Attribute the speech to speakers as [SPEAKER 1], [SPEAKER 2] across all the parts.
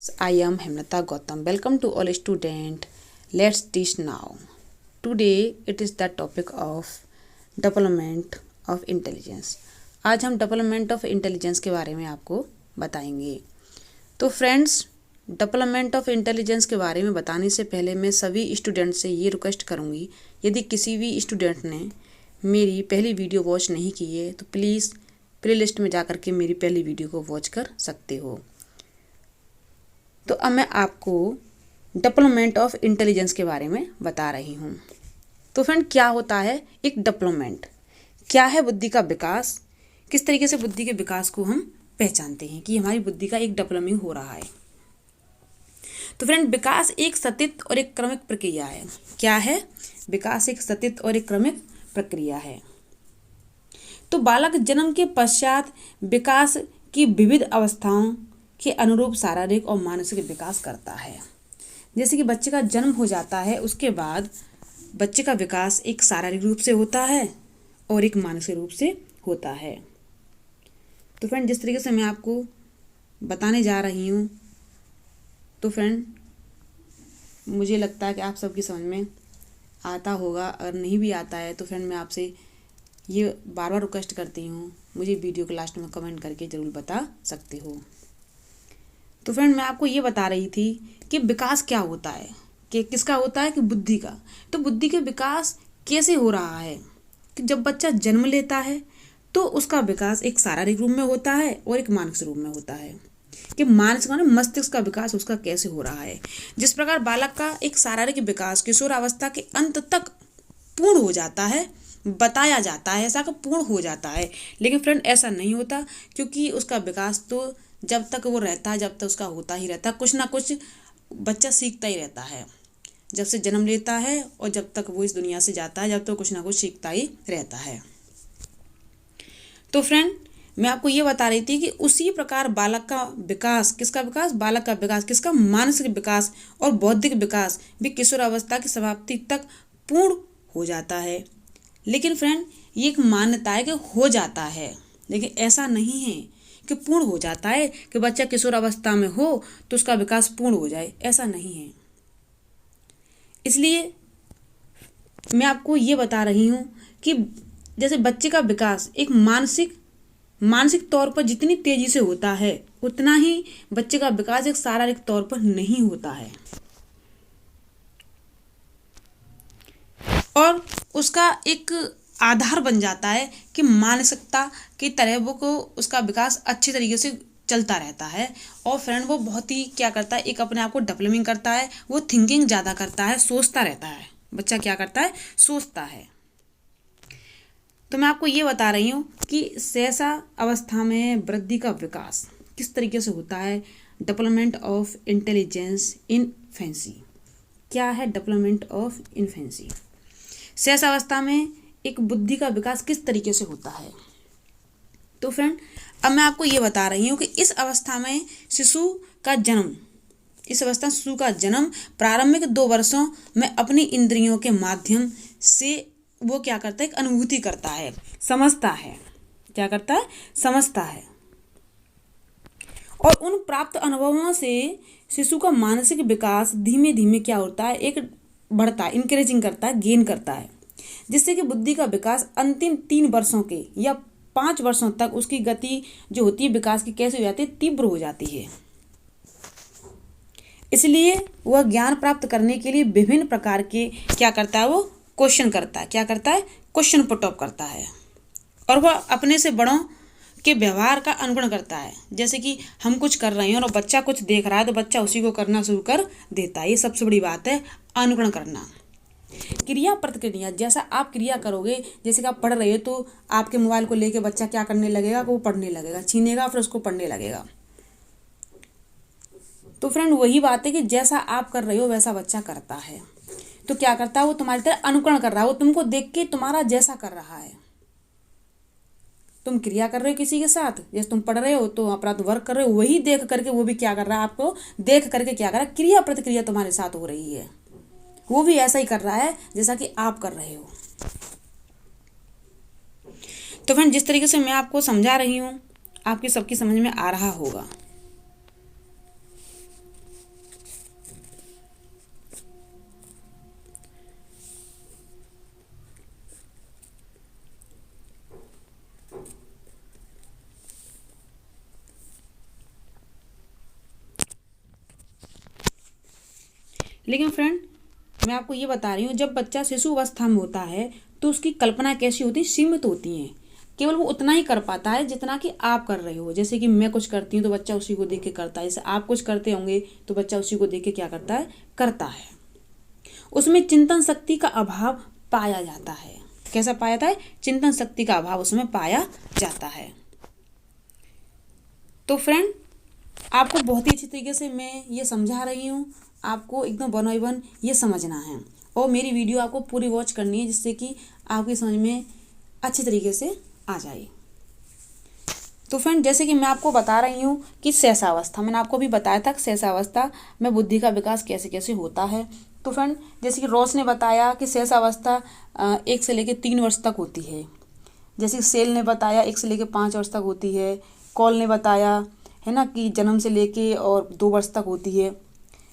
[SPEAKER 1] I am Hemlata Gautam. Welcome to all student. Let's teach now. Today it is the topic of development of intelligence. आज हम development of intelligence के बारे में आपको बताएंगे। तो फ्रेंड्स, डेवलपमेंट ऑफ इंटेलिजेंस के बारे में बताने से पहले मैं सभी स्टूडेंट से ये रिक्वेस्ट करूँगी, यदि किसी भी स्टूडेंट ने मेरी पहली वीडियो वॉच नहीं की है तो प्लीज़ प्लेलिस्ट में जा कर के मेरी पहली वीडियो को वॉच कर सकते हो। तो अब मैं आपको डेवलपमेंट ऑफ इंटेलिजेंस के बारे में बता रही हूँ। तो फ्रेंड, क्या होता है एक डेवलपमेंट? क्या है बुद्धि का विकास? किस तरीके से बुद्धि के विकास को हम पहचानते हैं कि हमारी बुद्धि का एक डेवलपिंग हो रहा है? तो फ्रेंड, विकास एक सतत और एक क्रमिक प्रक्रिया है। क्या है? विकास एक सतत और एक क्रमिक प्रक्रिया है। तो बालक जन्म के पश्चात विकास की विविध अवस्थाओं के अनुरूप शारीरिक और मानसिक विकास करता है। जैसे कि बच्चे का जन्म हो जाता है, उसके बाद बच्चे का विकास एक शारीरिक रूप से होता है और एक मानसिक रूप से होता है। तो फ्रेंड, जिस तरीके से मैं आपको बताने जा रही हूँ, तो फ्रेंड मुझे लगता है कि आप सबकी समझ में आता होगा। अगर नहीं भी आता है तो फ्रेंड, मैं आपसे ये बार बार रिक्वेस्ट करती हूँ, मुझे वीडियो के लास्ट में कमेंट करके ज़रूर बता सकते हो। तो फ्रेंड, मैं आपको ये बता रही थी कि विकास क्या होता है, कि किसका होता है, कि बुद्धि का। तो बुद्धि के विकास कैसे हो रहा है कि जब बच्चा जन्म लेता है तो उसका विकास एक शारीरिक रूप में होता है और एक मानसिक रूप में होता है। कि मानसिक माने मस्तिष्क का विकास उसका कैसे हो रहा है। जिस प्रकार बालक का एक शारीरिक विकास किशोरावस्था के अंत तक पूर्ण हो जाता है, बताया जाता है ऐसा कि पूर्ण हो जाता है, लेकिन फ्रेंड ऐसा नहीं होता, क्योंकि उसका विकास तो जब तक वो रहता है, जब तक उसका होता ही रहता है। कुछ ना कुछ बच्चा सीखता ही रहता है, जब से जन्म लेता है और जब तक वो इस दुनिया से जाता है, जब तक कुछ ना कुछ सीखता ही रहता है। तो फ्रेंड, मैं आपको ये बता रही थी कि उसी प्रकार बालक का विकास, किसका विकास? बालक का विकास, किसका? मानसिक विकास और बौद्धिक विकास भी किशोरावस्था की समाप्ति तक पूर्ण हो जाता है। लेकिन फ्रेंड, ये एक मान्यता है कि हो जाता है, लेकिन ऐसा नहीं है कि पूर्ण हो जाता है, कि बच्चा किशोरावस्था में हो तो उसका विकास पूर्ण हो जाए, ऐसा नहीं है। इसलिए मैं आपको ये बता रही हूँ कि जैसे बच्चे का विकास एक मानसिक तौर पर जितनी तेजी से होता है, उतना ही बच्चे का विकास एक शारीरिक तौर पर नहीं होता है। और उसका एक आधार बन जाता है कि मानसिकता की तरह वो को उसका विकास अच्छे तरीके से चलता रहता है। और फ्रेंड, वो बहुत ही क्या करता है, एक अपने आप को डेवलपिंग करता है, वो थिंकिंग ज़्यादा करता है, सोचता रहता है। बच्चा क्या करता है? सोचता है। तो मैं आपको ये बता रही हूँ कि सहसा अवस्था में वृद्धि का विकास किस तरीके से होता है। Development of intelligence in infancy. क्या है डेवलपमेंट ऑफ इन्फेंसी? सहसा अवस्था में एक बुद्धि का विकास किस तरीके से होता है। तो फ्रेंड, अब मैं आपको ये बता रही हूँ कि इस अवस्था में शिशु का जन्म प्रारंभिक 2 वर्षों में अपनी इंद्रियों के माध्यम से वो क्या करता है? एक अनुभूति करता है, समझता है। क्या करता है? समझता है। और उन प्राप्त अनुभवों से शिशु का मानसिक विकास धीमे धीमे क्या होता है? एक बढ़ता है, इंक्रीजिंग करता है, गेन करता है, जिससे कि बुद्धि का विकास अंतिम 3 वर्षों के या 5 वर्षों तक उसकी गति जो होती है विकास की कैसे हो जाती है? तीव्र हो जाती है। इसलिए वह ज्ञान प्राप्त करने के लिए विभिन्न प्रकार के क्या करता है? वो क्वेश्चन करता है। क्या करता है? क्वेश्चन पुट अप करता है। और वह अपने से बड़ों के व्यवहार का अनुकरण करता है। जैसे कि हम कुछ कर रहे हैं और बच्चा कुछ देख रहा है तो बच्चा उसी को करना शुरू कर देता है। ये सबसे बड़ी बात है, अनुकरण करना। क्रिया प्रतिक्रिया, जैसा आप क्रिया करोगे, जैसे कि आप पढ़ रहे हो तो आपके मोबाइल को लेके बच्चा क्या करने लगेगा? वो पढ़ने लगेगा, छीनेगा फिर उसको पढ़ने लगेगा। तो फ्रेंड, वही बात है कि जैसा आप कर रहे हो वैसा बच्चा करता है। तो क्या करता है? वो तुम्हारी तरह अनुकरण कर रहा है, वो तुमको देख के तुम्हारा जैसा कर रहा है। तुम क्रिया कर रहे हो किसी के साथ, जैसे तुम पढ़ रहे हो तो अपना वर्क कर रहे हो, वही देख करके वो भी क्या कर रहा है? आपको देख करके क्या कर रहा है? क्रिया प्रतिक्रिया तुम्हारे साथ हो रही है। वो भी ऐसा ही कर रहा है जैसा कि आप कर रहे हो। तो फ्रेंड, जिस तरीके से मैं आपको समझा रही हूँ, आपकी सबकी समझ में आ रहा होगा। लेकिन फ्रेंड मैं आपको ये बता रही हूँ, जब बच्चा शिशु अवस्था में होता है तो उसकी कल्पना कैसी होती है, सीमित होती हैं। केवल वो उतना ही कर पाता है जितना कि आप कर रहे हो। जैसे कि मैं कुछ करती हूँ तो बच्चा उसी को देख के करता है, जैसे आप कुछ करते होंगे तो बच्चा उसी को देख के क्या करता है। उसमें चिंतन शक्ति का अभाव पाया जाता है। कैसा पाया जाता है? चिंतन शक्ति का अभाव उसमें पाया जाता है। तो फ्रेंड आपको बहुत ही अच्छी तरीके से मैं ये समझा रही हूँ, आपको एकदम 1 बाय 1 ये समझना है और मेरी वीडियो आपको पूरी वॉच करनी है, जिससे कि आपकी समझ में अच्छी तरीके से आ जाए। तो फ्रेंड जैसे कि मैं आपको बता रही हूँ कि शैशवावस्था, मैंने आपको भी बताया था कि शैशवावस्था में बुद्धि का विकास कैसे कैसे होता है। तो फ्रेंड जैसे कि रोज ने बताया कि शैशवावस्था 1 से लेकर 3 वर्ष तक होती है। जैसे कि सेल ने बताया 1 से लेकर 5 वर्ष तक होती है। कॉल ने बताया है ना कि जन्म से लेके और 2 वर्ष तक होती है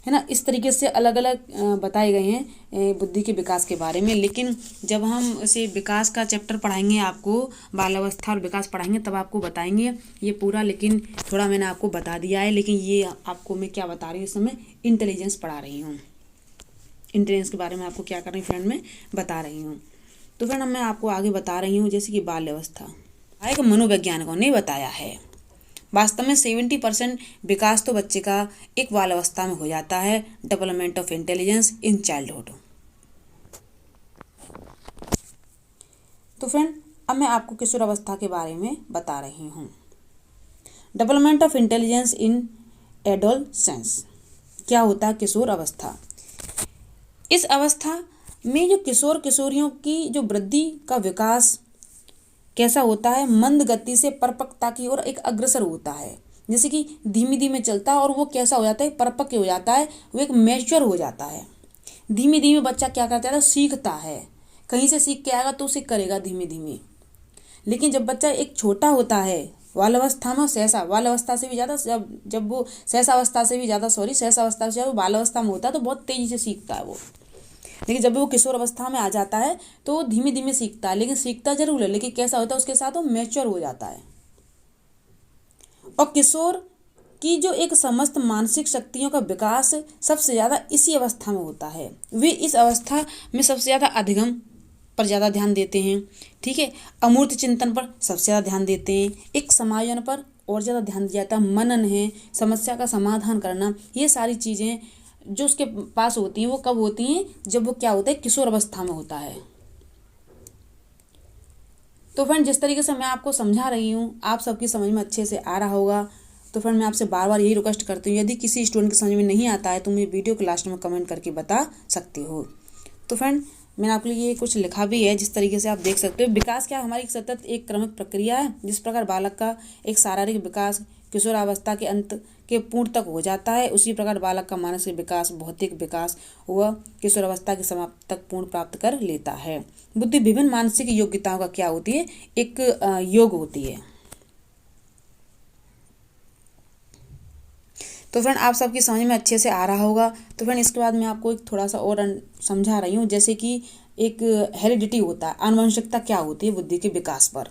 [SPEAKER 1] ना। इस तरीके से अलग अलग बताए गए हैं बुद्धि के विकास के बारे में। लेकिन जब हम इसे विकास का चैप्टर पढ़ाएंगे, आपको बालावस्था और विकास पढ़ाएंगे, तब आपको बताएंगे ये पूरा। लेकिन थोड़ा मैंने आपको बता दिया है, लेकिन ये आपको मैं क्या बता रही हूँ, इस समय इंटेलिजेंस पढ़ा रही हूँ। इंटेलिजेंस के बारे में आपको क्या कर रही हूँ फ्रेंड, मैं बता रही हूँ। तो फ्रेंड मैं आपको आगे बता रही हूँ, जैसे कि बाल्यावस्था एक मनोवैज्ञानिकों ने बताया है। वास्तव में 70% विकास तो बच्चे का एक बाल अवस्था में हो जाता है। Development of intelligence in childhood. तो फ्रेंड अब मैं आपको किशोर अवस्था के बारे में बता रही हूँ। Development of intelligence in adolescence. क्या होता है किशोर अवस्था? इस अवस्था में जो किशोर किशोरियों की जो वृद्धि का विकास कैसा होता है, मंद गति से परिपक्वता की ओर एक अग्रसर होता है। जैसे कि धीमे धीमे चलता है और वो कैसा हो जाता है, परिपक्व हो जाता है, वो एक मैच्योर हो जाता है। धीमे धीमे बच्चा क्या करता है, सीखता है। कहीं से सीख के आएगा तो उसे करेगा धीमे धीमे। लेकिन जब बच्चा एक छोटा होता है बाल अवस्था में, बाल अवस्था से भी ज़्यादा जब वो शैशवावस्था से भी ज़्यादा शैशवावस्था से वो बाल अवस्था में होता है तो बहुत तेज़ी से सीखता है वो। लेकिन जब वो किशोर अवस्था में आ जाता है तो वो धीमे धीमे सीखता है, लेकिन सीखता जरूर है, लेकिन कैसा होता है उसके साथ वो मैच्योर हो जाता है। और किशोर की जो एक समस्त मानसिक शक्तियों का विकास सबसे ज़्यादा इसी अवस्था में होता है। वे इस अवस्था में सबसे ज़्यादा अधिगम पर ज़्यादा ध्यान देते हैं, ठीक है। अमूर्त चिंतन पर सबसे ज़्यादा ध्यान देते हैं। एक समायोजन पर और ज़्यादा ध्यान दिया जाता है। मनन है, समस्या का समाधान करना, ये सारी चीज़ें जो उसके पास होती हैं वो कब होती हैं, जब वो क्या होता है, किशोर अवस्था में होता है। तो फ्रेंड जिस तरीके से मैं आपको समझा रही हूँ आप सबकी समझ में अच्छे से आ रहा होगा। तो फ्रेंड मैं आपसे बार बार यही रिक्वेस्ट करती हूँ, यदि किसी स्टूडेंट की समझ में नहीं आता है तो मुझे वीडियो के लास्ट में कमेंट करके बता सकती हो। तो फ्रेंड मैंने आपके लिए कुछ लिखा भी है, जिस तरीके से आप देख सकते हो। विकास क्या हमारी सतत एक क्रमिक प्रक्रिया है। जिस प्रकार बालक का एक शारीरिक विकास किशोरावस्था के अंत के पूर्ण तक हो जाता है, उसी प्रकार बालक का मानसिक विकास, भौतिक विकास वह किशोरावस्था के समाप्ति तक पूर्ण प्राप्त कर लेता है। बुद्धि विभिन्न मानसिक योग्यताओं का क्या होती है, एक योग होती है। तो फ्रेंड आप सबकी समझ में अच्छे से आ रहा होगा। तो फ्रेंड इसके बाद मैं आपको एक थोड़ा सा और समझा रही हूँ, जैसे कि एक हेरिडिटी होता है, आनुवंशिकता क्या होती है बुद्धि के विकास पर।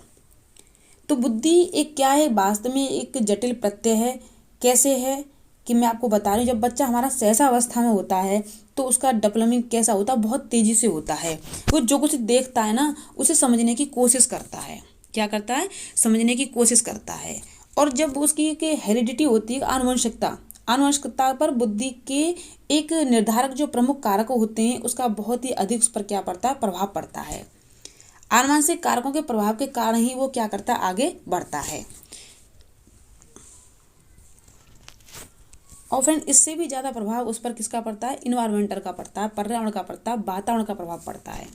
[SPEAKER 1] तो बुद्धि एक क्या है, वास्तव में एक जटिल प्रत्यय है। कैसे है कि मैं आपको बता रही हूँ, जब बच्चा हमारा शैशवावस्था में होता है तो उसका डेवलपमेंट कैसा होता है, बहुत तेजी से होता है। वो जो कुछ देखता है ना उसे समझने की कोशिश करता है। क्या करता है, समझने की कोशिश करता है। और जब उसकी एक हेरिडिटी होती है, आनुवंशिकता पर बुद्धि के एक निर्धारक जो प्रमुख कारक होते हैं उसका बहुत ही अधिक उस पर क्या पड़ता है, प्रभाव पड़ता है। आनुवंशिक कारकों के प्रभाव के कारण ही वो क्या करता है, आगे बढ़ता है। और फ्रेंड इससे भी ज़्यादा प्रभाव उस पर किसका पड़ता है, इन्वायरमेंटल का पड़ता है, पर्यावरण का पड़ता है, वातावरण का प्रभाव पड़ता है।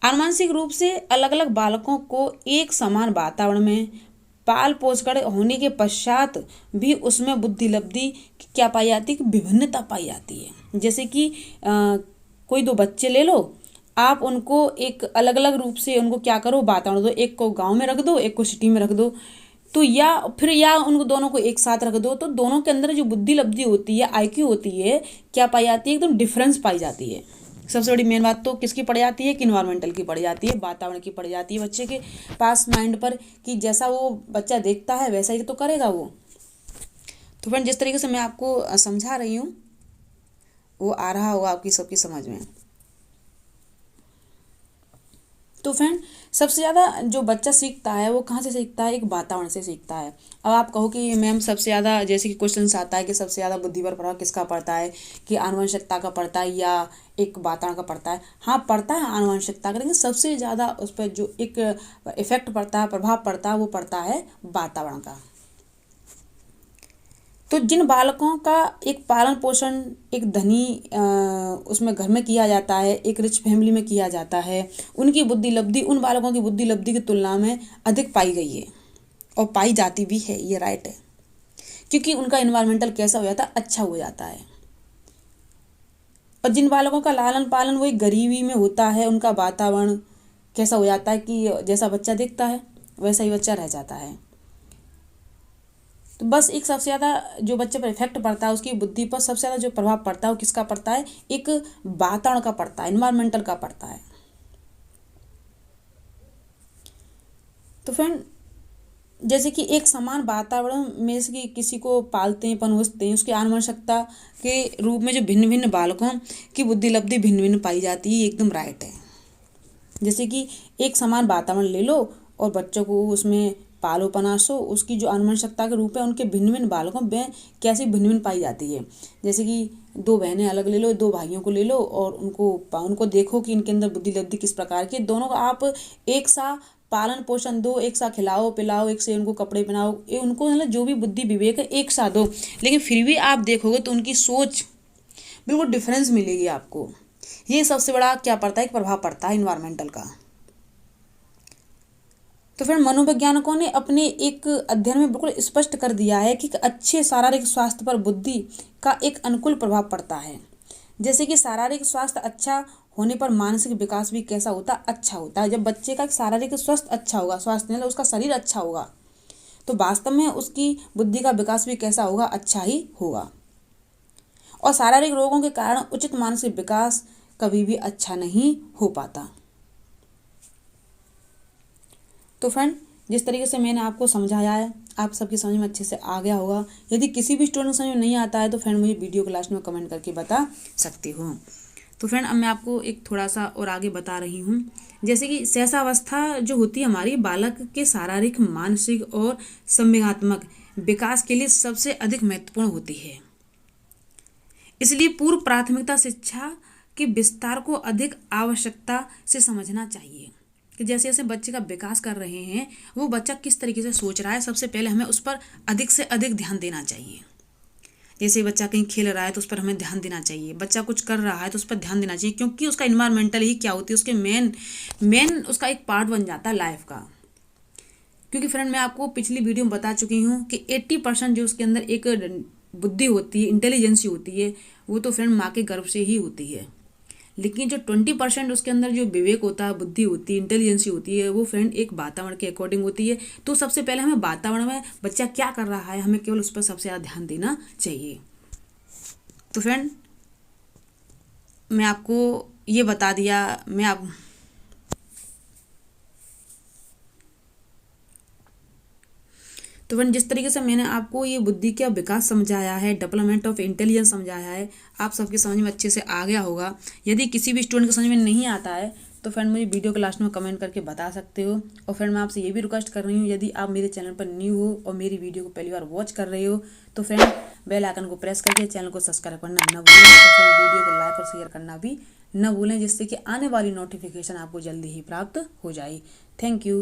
[SPEAKER 1] आनुवंशिक रूप से अलग अलग बालकों को एक समान वातावरण में पाल पोषकर होने के पश्चात भी उसमें बुद्धि लब्धि क्या पाई जाती है, विभिन्नता पाई जाती है। जैसे कि कोई 2 बच्चे ले लो, आप उनको एक अलग अलग रूप से उनको क्या करो, वातावरण दो। एक को गांव में रख दो, एक को सिटी में रख दो, तो या उनको दोनों को एक साथ रख दो, तो दोनों के अंदर जो बुद्धि लब्धि होती है, आईक्यू होती है, क्या पाई जाती है, एकदम डिफरेंस पाई जाती है। सबसे बड़ी मेन बात तो किसकी पड़ जाती है, कि इन्वायरमेंटल की पड़ जाती है, वातावरण की पड़ जाती है बच्चे के पास माइंड पर, कि जैसा वो बच्चा देखता है वैसा ही तो करेगा वो। तो फ्रेंड जिस तरीके से मैं आपको समझा रही हूँ वो आ रहा होगा आपकी सबकी समझ में। तो फ्रेंड, सबसे ज़्यादा जो बच्चा सीखता है वो कहाँ से सीखता है? एक वातावरण से सीखता है। अब आप कहो कि मैम सबसे ज़्यादा, जैसे कि क्वेश्चन आता है कि सबसे ज़्यादा बुद्धि पर प्रभाव किसका पड़ता है, कि आनुवंशिकता का पड़ता है या एक वातावरण का पड़ता है? हाँ, पड़ता है आनुवंशिकता का, लेकिन सबसे ज़्यादा उस पर जो एक इफेक्ट पड़ता है, प्रभाव पड़ता है, वो पड़ता है वातावरण का। तो जिन बालकों का एक पालन पोषण एक धनी उसमें घर में किया जाता है, एक रिच फैमिली में किया जाता है, उनकी बुद्धि लब्धि उन बालकों की बुद्धि लब्धि की तुलना में अधिक पाई गई है और पाई जाती भी है, ये राइट है। क्योंकि उनका इन्वायरमेंटल कैसा हो जाता है? अच्छा हो जाता है। और जिन बालकों का लालन पालन वही गरीबी में होता है, उनका वातावरण कैसा हो जाता है कि जैसा बच्चा दिखता है वैसा ही बच्चा रह जाता है। तो बस एक सबसे ज़्यादा जो बच्चे पर इफेक्ट पड़ता है, उसकी बुद्धि पर सबसे ज़्यादा जो प्रभाव पड़ता है वो किसका पड़ता है? एक वातावरण का पड़ता है, इन्वायरमेंटल का पड़ता है। तो फ्रेंड, जैसे कि एक समान वातावरण में से कि किसी को पालते हैं, पनोसते हैं, उसकी आनुवंशिकता के रूप में जो भिन्न भिन्न बालकों की बुद्धि लब्धि भिन्न भिन्न पाई जाती है, एकदम राइट है। जैसे कि एक समान वातावरण ले लो और बच्चों को उसमें पालो पनासो, उसकी जो आनुवंशिकता के रूप है उनके भिन्न भिन्न बालकों में कैसी भिन्न भिन्न पाई जाती है। जैसे कि दो बहनें अलग ले लो, दो भाइयों को ले लो और उनको देखो कि इनके अंदर बुद्धि लब्धि किस प्रकार की। दोनों को आप एक सा पालन पोषण दो, एक सा खिलाओ पिलाओ, एक से उनको कपड़े पहनाओ, ये उनको मतलब जो भी बुद्धि विवेक है एक साथ दो, लेकिन फिर भी आप देखोगे तो उनकी सोच बिल्कुल डिफरेंस मिलेगी आपको। ये सबसे बड़ा क्या पड़ता है? एक प्रभाव पड़ता है इन्वायरमेंटल का। तो फिर मनोवैज्ञानिकों ने अपने एक अध्ययन में बिल्कुल स्पष्ट कर दिया है कि अच्छे शारीरिक स्वास्थ्य पर बुद्धि का एक अनुकूल प्रभाव पड़ता है। जैसे कि शारीरिक स्वास्थ्य अच्छा होने पर मानसिक विकास भी कैसा होता है? अच्छा होता है। जब बच्चे का शारीरिक स्वास्थ्य अच्छा होगा, स्वास्थ्य मतलब उसका शरीर अच्छा होगा, तो वास्तव में उसकी बुद्धि का विकास भी कैसा होगा? अच्छा ही होगा। और शारीरिक रोगों के कारण उचित मानसिक विकास कभी भी अच्छा नहीं हो पाता। तो फ्रेंड, जिस तरीके से मैंने आपको समझाया है, आप सबकी समझ में अच्छे से आ गया होगा। यदि किसी भी स्टूडेंट को समझ में नहीं आता है तो फ्रेंड मुझे वीडियो के लास्ट में कमेंट करके बता सकते हो। तो फ्रेंड, अब मैं आपको एक थोड़ा सा और आगे बता रही हूँ। जैसे कि शैशवावस्था जो होती है हमारी, बालक के शारीरिक, मानसिक और संवेगात्मक विकास के लिए सबसे अधिक महत्वपूर्ण होती है। इसलिए पूर्व प्राथमिकता शिक्षा के विस्तार को अधिक आवश्यकता से समझना चाहिए कि जैसे जैसे बच्चे का विकास कर रहे हैं, वो बच्चा किस तरीके से सोच रहा है, सबसे पहले हमें उस पर अधिक से अधिक ध्यान देना चाहिए। जैसे बच्चा कहीं खेल रहा है तो उस पर हमें ध्यान देना चाहिए, बच्चा कुछ कर रहा है तो उस पर ध्यान देना चाहिए, क्योंकि उसका इन्वायरमेंटल ही क्या होती है, उसके मेन उसका एक पार्ट बन जाता है लाइफ का। क्योंकि फ्रेंड, मैं आपको पिछली वीडियो में बता चुकी हूँ कि 80% जो उसके अंदर एक बुद्धि होती है, इंटेलिजेंसी होती है, वो तो फ्रेंड माँ के गर्भ से ही होती है। लेकिन जो 20% उसके अंदर जो विवेक होता है, बुद्धि होती है, इंटेलिजेंसी होती है, वो फ्रेंड एक वातावरण के अकॉर्डिंग होती है। तो सबसे पहले हमें वातावरण में बच्चा क्या कर रहा है, हमें केवल उस पर सबसे ज़्यादा ध्यान देना चाहिए। तो फ्रेंड, मैं आपको ये बता दिया, तो फ्रेंड जिस तरीके से मैंने आपको ये बुद्धि का विकास समझाया है, डेवलपमेंट ऑफ इंटेलिजेंस समझाया है, आप सबकी समझ में अच्छे से आ गया होगा। यदि किसी भी स्टूडेंट को समझ में नहीं आता है तो फ्रेंड मुझे वीडियो के लास्ट में कमेंट करके बता सकते हो। और फ्रेंड, मैं आपसे ये भी रिक्वेस्ट कर रही हूँ, यदि आप मेरे चैनल पर न्यू हो और मेरी वीडियो को पहली बार वॉच कर रहे हो तो फ्रेंड बेल आइकन को प्रेस करके चैनल को सब्सक्राइब करना न भूलें और फ्रेंड वीडियो को लाइक और शेयर करना भी न भूलें, जिससे कि आने वाली नोटिफिकेशन आपको जल्दी ही प्राप्त हो जाए। Thank you.